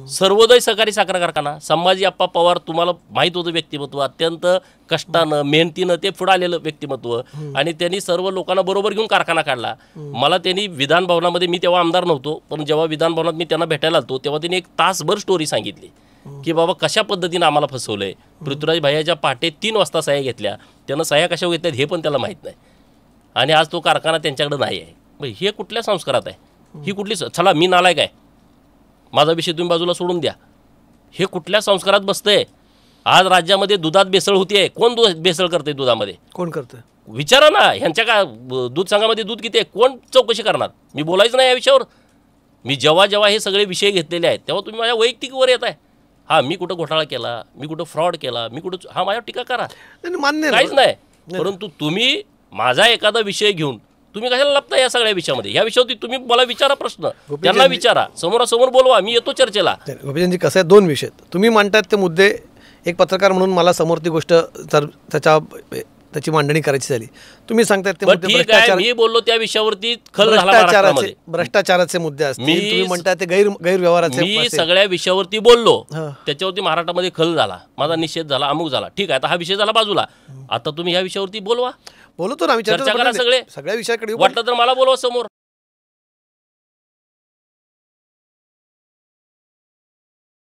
सर्वोदय सहकारी साखर कारखाना, संभाजी अप्पा पवार तुम्हाला माहीत होतं व्यक्तिमत्व, अत्यंत कष्टानं मेहनतीनं ते पुढे आलेलं व्यक्तिमत्व, आणि त्यांनी सर्व लोकांना बरोबर घेऊन कारखाना काढला. मला त्यांनी विधान भवनामध्ये, मी तेव्हा आमदार नव्हतो, पण जेव्हा विधान भवनात मी त्यांना भेटायला आलतो तेव्हा त्यांनी एक तासभर स्टोरी सांगितली की बाबा कशा पद्धतीनं आम्हाला फसवलंय. पृथ्वीराज भैयाच्या पहाटे 3 वाजता सह्या घेतल्या, त्यानं सह्या कशा घेतल्यात हे पण त्याला माहीत नाही, आणि आज तो कारखाना त्यांच्याकडे नाही आहे. हे कुठल्या संस्कारात आहे? ही कुठली चला मी नालायक आहे, माझा विषय तुम्ही बाजूला सोडून द्या, हे कुठल्या संस्कारात बसतंय? आज राज्यामध्ये दुधात भेसळ होतीये. कोण भेसळ करते दुधामध्ये? कोण करतं विचारा ना. ह्यांच्या का दूध संघामध्ये दूध किती आहे? कोण चौकशी करणार? मी बोलायचं नाही या विषयावर. मी जेव्हा हे सगळे विषय घेतलेले आहेत तेव्हा तुम्ही माझ्या वैयक्तिकवर येत आहे. हा मी कुठं घोटाळा केला, मी कुठं फ्रॉड केला, मी कुठं, हा माझ्यावर टीका करा, मान्य काहीच नाही. परंतु तुम्ही माझा एखादा विषय घेऊन तुम्ही कशाला लपता या सगळ्या विषयामध्ये? या विषयावरती तुम्ही मला विचारा प्रश्न, त्यांना विचारा, समोरासमोर बोलवा, मी येतो चर्चेला. गोपीचंदजी, कसं आहे, 2 विषय तुम्ही मांडतायत ते मुद्दे. एक पत्रकार म्हणून मला समोर ती गोष्ट जर त्याची मांडणी करायची झाली, तुम्ही सांगतायत ते मुद्दे भ्रष्टाचार, मी बोललो त्या विषयावरती खल झाला, भ्रष्टाचाराचे मुद्दे असतील, तुम्ही म्हणताय ते गैरव्यवहाराचे, मी सगळ्या विषयावरती बोललो, त्याच्यावरती महाराष्ट्रामध्ये खल झाला, माझा निषेध झाला, अमुक झाला, ठीक आहे, आता हा विषय झाला बाजूला. आता तुम्ही ह्या विषयावरती बोलवा, बोलतो ना, आम्ही चर्चा करा, सगळ्या विषयाकडे वाटलं तर मला बोलवा समोर.